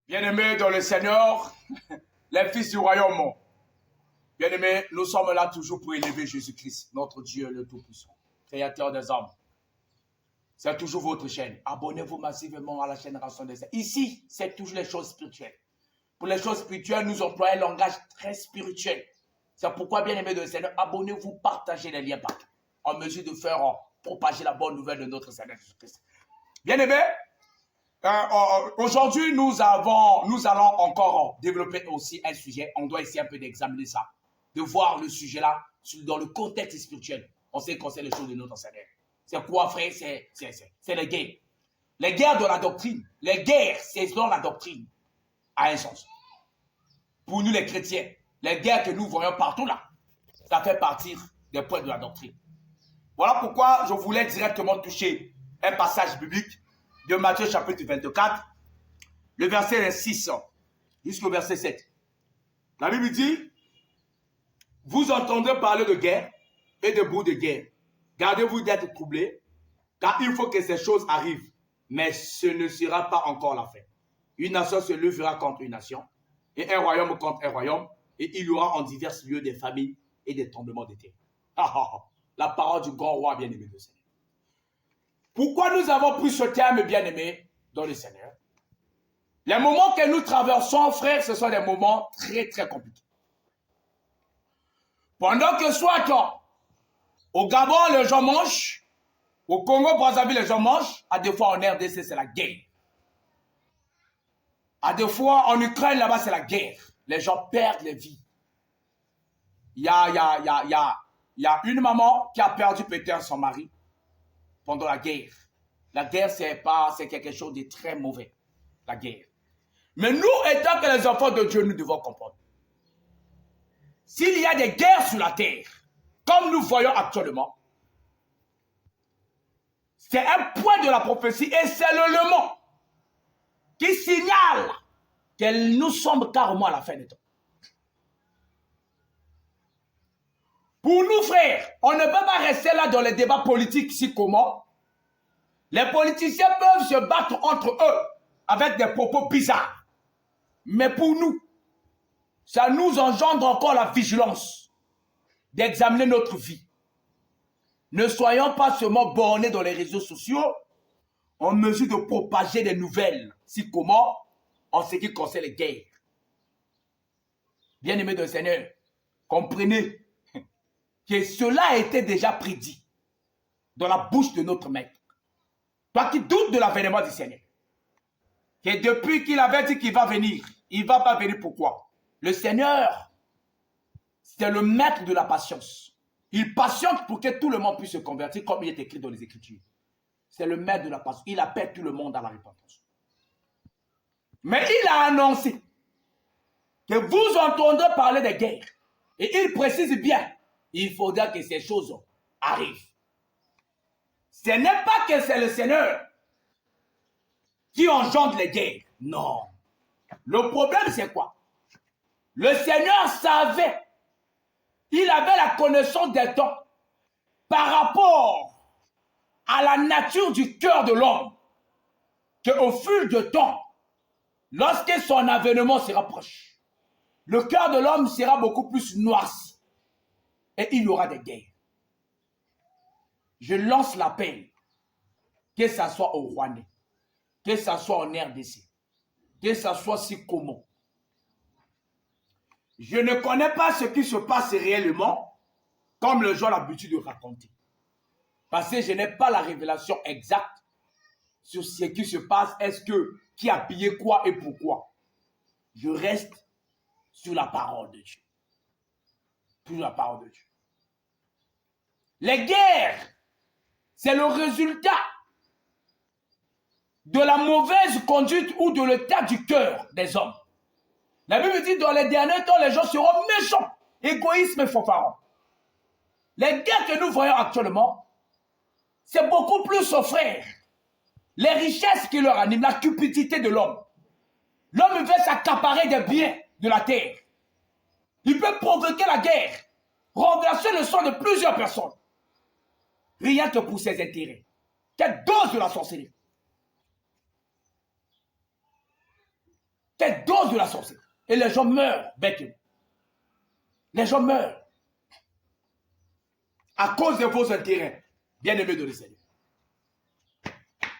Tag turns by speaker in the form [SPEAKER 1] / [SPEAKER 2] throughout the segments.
[SPEAKER 1] Bien-aimés dans le Seigneur, les fils du royaume. Bien-aimés, nous sommes là toujours pour élever Jésus-Christ, notre Dieu le Tout-Puissant, Créateur des hommes. C'est toujours votre chaîne. Abonnez-vous massivement à la chaîne Ration des Saints. Ici, c'est toujours les choses spirituelles. Pour les choses spirituelles, nous employons un langage très spirituel. C'est pourquoi, bien-aimés dans le Seigneur, abonnez-vous, partagez les liens partout, en mesure de faire propager la bonne nouvelle de notre Seigneur Jésus-Christ. Bien-aimés, aujourd'hui, nous allons encore développer aussi un sujet. On doit essayer un peu d'examiner ça, de voir le sujet là dans le contexte spirituel. On sait qu'on sait les choses de notre Seigneur. C'est quoi, frère? C'est les guerres. Les guerres de la doctrine. Les guerres, c'est dans la doctrine, à un sens. Pour nous, les chrétiens, les guerres que nous voyons partout là, ça fait partie des points de la doctrine. Voilà pourquoi je voulais directement toucher un passage biblique de Matthieu chapitre 24, le verset 6 jusqu'au verset 7. La Bible dit, vous entendrez parler de guerre et de bruit de guerre. Gardez-vous d'être troublés, car il faut que ces choses arrivent, mais ce ne sera pas encore la fin. Une nation se lèvera contre une nation, et un royaume contre un royaume, et il y aura en divers lieux des famines et des tremblements de terre. La parole du grand roi bien-aimé de Seigneur. Pourquoi nous avons pris ce terme bien-aimé dans le Seigneur? Les moments que nous traversons, frères, ce sont des moments très, très compliqués. Pendant que soit au Gabon, les gens mangent, au Congo-Brazzaville, les gens mangent, à des fois en RDC, c'est la guerre. À des fois, en Ukraine, là-bas, c'est la guerre. Les gens perdent les vies. Il y a une maman qui a perdu peut-être son mari pendant la guerre. La guerre, c'est quelque chose de très mauvais. La guerre. Mais nous, étant que les enfants de Dieu, nous devons comprendre. S'il y a des guerres sur la terre, comme nous voyons actuellement, c'est un point de la prophétie et c'est l'élément qui signale que nous sommes carrément à la fin des temps. Pour nous, frères, on ne peut pas rester là dans les débats politiques si comment. Les politiciens peuvent se battre entre eux avec des propos bizarres. Mais pour nous, ça nous engendre encore la vigilance d'examiner notre vie. Ne soyons pas seulement bornés dans les réseaux sociaux en mesure de propager des nouvelles, si comment, en ce qui concerne les guerres. Bien-aimés du Seigneur, comprenez que cela a été déjà prédit dans la bouche de notre Maître. Toi qui doutes de l'avènement du Seigneur, que depuis qu'il avait dit qu'il va venir, il ne va pas venir pourquoi? Le Seigneur, c'est le maître de la patience. Il patiente pour que tout le monde puisse se convertir comme il est écrit dans les Écritures. C'est le maître de la patience. Il appelle tout le monde à la repentance. Mais il a annoncé que vous entendrez parler des guerres. Et il précise bien, il faudra que ces choses arrivent. Ce n'est pas que c'est le Seigneur qui engendre les guerres. Non. Le problème, c'est quoi? Le Seigneur savait, il avait la connaissance des temps par rapport à la nature du cœur de l'homme, qu'au fil du temps, lorsque son avènement se rapproche, le cœur de l'homme sera beaucoup plus noirci et il y aura des guerres. Je lance l'appel, que ce soit au Rwanda, que ce soit en RDC, que ce soit si comment. Je ne connais pas ce qui se passe réellement, comme les gens ont l'habitude de raconter. Parce que je n'ai pas la révélation exacte sur ce qui se passe, est-ce que, qui a pillé quoi et pourquoi. Je reste sur la parole de Dieu. Sur la parole de Dieu. Les guerres, c'est le résultat de la mauvaise conduite ou de l'état du cœur des hommes. La Bible dit dans les derniers temps, les gens seront méchants, égoïstes et fanfarons. Les guerres que nous voyons actuellement, c'est beaucoup plus aux frères. Les richesses qui leur animent, la cupidité de l'homme. L'homme veut s'accaparer des biens de la terre. Il peut provoquer la guerre, renverser le sang de plusieurs personnes. Rien que pour ses intérêts. Quelle dose de la sorcellerie. cette dose de la sorcellerie. Et les gens meurent bêtement. Les gens meurent. À cause de vos intérêts, bien-aimés de le Seigneur.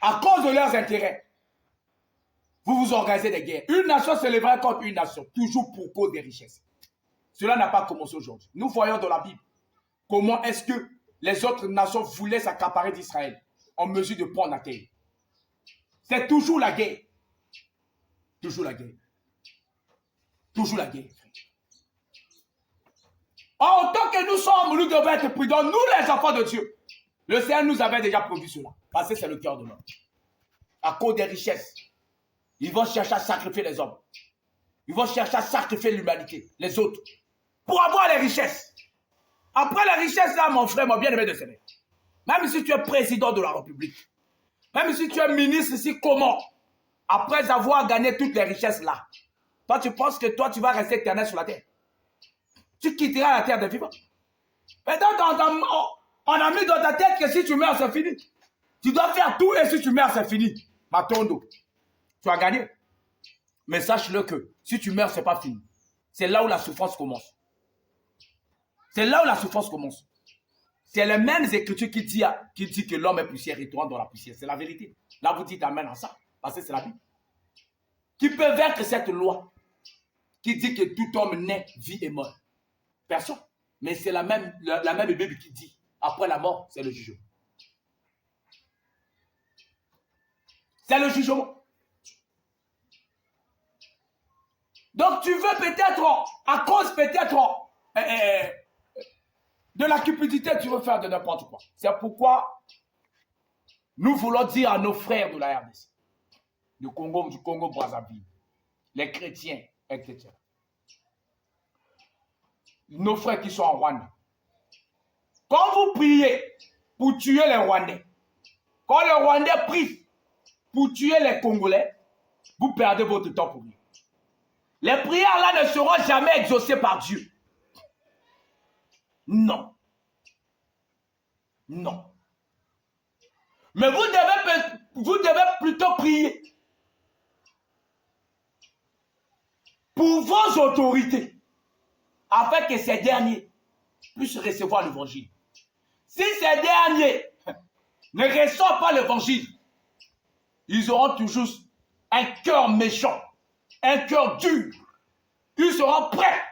[SPEAKER 1] À cause de leurs intérêts, vous vous organisez des guerres. Une nation se lèvera contre une nation, toujours pour cause des richesses. Cela n'a pas commencé aujourd'hui. Nous voyons dans la Bible comment est-ce que les autres nations voulaient s'accaparer d'Israël en mesure de prendre la terre. C'est toujours la guerre. Toujours la guerre. Toujours la guerre. En tant que nous sommes, nous devons être prudents, nous les enfants de Dieu. Le Seigneur nous avait déjà prévu cela. Parce que c'est le cœur de l'homme. À cause des richesses, ils vont chercher à sacrifier les hommes. Ils vont chercher à sacrifier l'humanité, les autres, pour avoir les richesses. Après les richesses, là, mon frère, mon bien-aimé de Seigneur, même si tu es président de la République, même si tu es ministre ici, comment, après avoir gagné toutes les richesses là, toi, tu penses que toi, tu vas rester éternel sur la terre? Tu quitteras la terre des vivants. Maintenant, on a mis dans ta tête que si tu meurs, c'est fini. Tu dois faire tout et si tu meurs, c'est fini. Matondo, tu as gagné. Mais sache-le que si tu meurs, ce n'est pas fini. C'est là où la souffrance commence. C'est là où la souffrance commence. C'est les mêmes écritures qui disent que l'homme est poussière et toi dans la poussière. C'est la vérité. Là, vous dites amen à ça. Parce que c'est la Bible. Qui peut vaincre cette loi qui dit que tout homme naît, vit et meurt? Personne. Mais c'est la même Bible qui dit, après la mort, c'est le jugement. C'est le jugement. Donc tu veux peut-être, à cause peut-être de la cupidité, tu veux faire de n'importe quoi. C'est pourquoi nous voulons dire à nos frères de la RDC, du Congo Brazzaville, les chrétiens, etc. Nos frères qui sont en Rwanda. Quand vous priez pour tuer les Rwandais, quand les Rwandais prient pour tuer les Congolais, vous perdez votre temps pour lui. Les prières là ne seront jamais exaucées par Dieu. Non. Non. Mais vous devez plutôt prier pour vos autorités afin que ces derniers puissent recevoir l'évangile. Si ces derniers ne reçoivent pas l'évangile, ils auront toujours un cœur méchant, un cœur dur. Ils seront prêts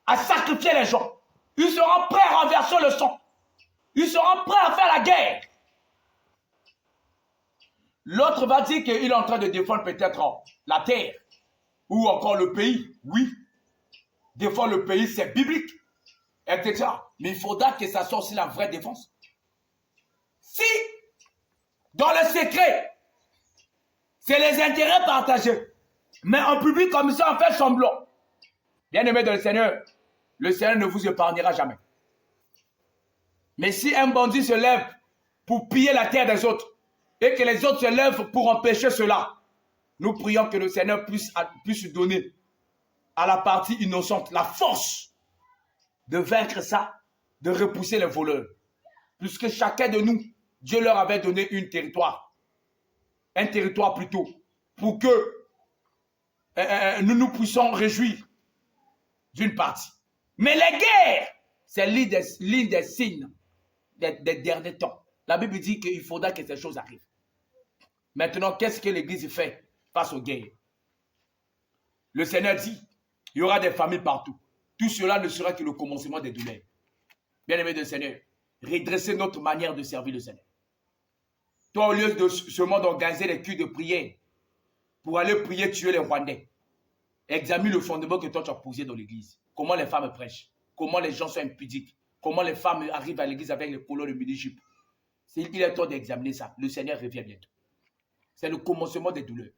[SPEAKER 1] à sacrifier les gens. Ils seront prêts à renverser le sang. Ils seront prêts à faire la guerre. L'autre va dire qu'il est en train de défendre peut-être la terre ou encore le pays. Oui, défendre le pays, c'est biblique, etc. Mais il faudra que ça soit aussi la vraie défense. Si, dans le secret, c'est les intérêts partagés, mais en public comme ça, on fait semblant. Bien-aimé de le Seigneur ne vous épargnera jamais. Mais si un bandit se lève pour piller la terre des autres, et que les autres se lèvent pour empêcher cela, nous prions que le Seigneur puisse donner à la partie innocente la force de vaincre ça, de repousser les voleurs. Puisque chacun de nous, Dieu leur avait donné un territoire plutôt, pour que nous nous puissions réjouir d'une partie. Mais les guerres, c'est l'une des signes des derniers temps. La Bible dit qu'il faudra que ces choses arrivent. Maintenant, qu'est-ce que l'Église fait face aux guerres? Le Seigneur dit, il y aura des familles partout. Tout cela ne sera que le commencement des douleurs. Bien-aimé du Seigneur, redressez notre manière de servir le Seigneur. Toi, au lieu de seulement d'organiser les cultes de prière pour aller prier, tuer les Rwandais, examine le fondement que toi tu as posé dans l'église. Comment les femmes prêchent, comment les gens sont impudiques, comment les femmes arrivent à l'église avec les couleurs de mini-jupe. Il est temps d'examiner ça. Le Seigneur revient bientôt. C'est le commencement des douleurs.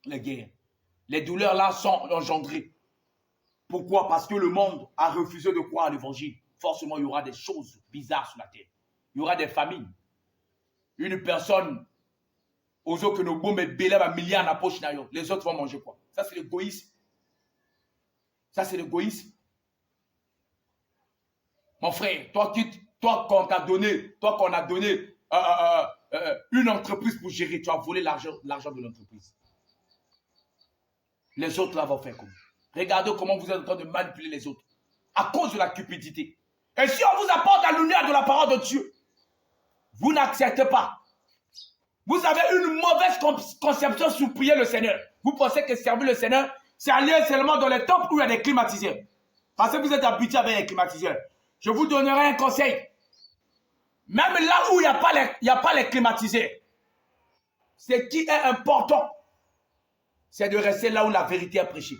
[SPEAKER 1] Les guerres. Les douleurs là sont engendrées. Pourquoi? Parce que le monde a refusé de croire à l'évangile. Forcément, il y aura des choses bizarres sur la terre. Il y aura des famines. Une personne, aux autres que nos bombes bélèvent un milliard dans la poche, les autres vont manger quoi? Ça, c'est l'égoïsme. Ça, c'est l'égoïsme. Mon frère, toi qu'on t'a donné, une entreprise pour gérer, tu as volé l'argent de l'entreprise. Les autres là vont faire comment? Regardez comment vous êtes en train de manipuler les autres. À cause de la cupidité. Et si on vous apporte la lumière de la parole de Dieu, vous n'acceptez pas. Vous avez une mauvaise conception sur prier le Seigneur. Vous pensez que servir le Seigneur, c'est aller seulement dans les temples où il y a des climatiseurs. Parce que vous êtes habitué avec les climatiseurs. Je vous donnerai un conseil. Même là où il n'y a pas les climatiseurs, ce qui est important, c'est de rester là où la vérité est prêchée.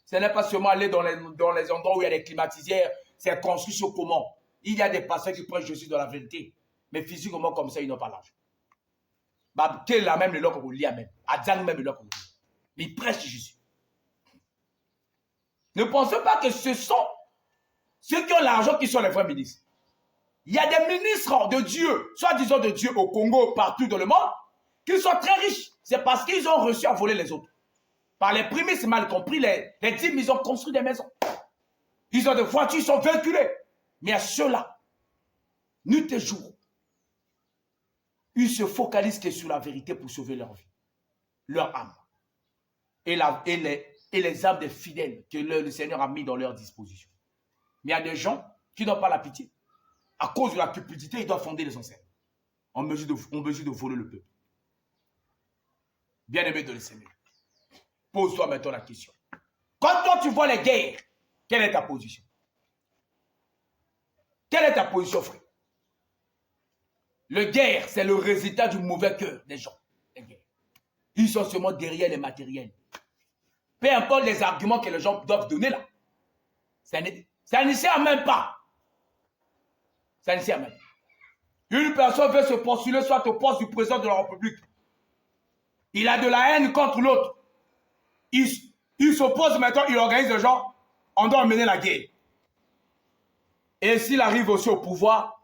[SPEAKER 1] Ce n'est pas seulement aller dans les endroits où il y a des climatiseurs, c'est construit sur comment. Il y a des pasteurs qui prêchent Jésus dans la vérité. Mais physiquement, comme ça, ils n'ont pas l'âge. Bah, quel la même le loc lit même. Adjang même le loc. Mais ils prêchent Jésus. Ne pensez pas que ce sont ceux qui ont l'argent qui sont les vrais ministres. Il y a des ministres de Dieu, soit disons de Dieu au Congo, partout dans le monde, qui sont très riches. C'est parce qu'ils ont reçu à voler les autres. Par les prémices mal compris, les dîmes, ils ont construit des maisons. Ils ont des voitures, ils sont véhiculés. Mais à ceux-là, nuit et jour, ils se focalisent que sur la vérité pour sauver leur vie, leur âme. Et les âmes des fidèles que le Seigneur a mis dans leur disposition. Mais il y a des gens qui n'ont pas la pitié. À cause de la cupidité, ils doivent fonder les ancêtres. En mesure de voler le peuple. Bien-aimé de le Seigneur. Pose-toi maintenant la question. Quand toi tu vois les guerres, quelle est ta position? Quelle est ta position, frère? Le guerre, c'est le résultat du mauvais cœur des gens. Les guerres. Ils sont seulement derrière les matériels. Peu importe les arguments que les gens doivent donner là. Ça ne sert même pas. Ça ne sert même pas. Une personne veut se postuler soit au poste du président de la République. Il a de la haine contre l'autre. Il s'oppose maintenant, il organise les gens. On doit mener la guerre. Et s'il arrive aussi au pouvoir,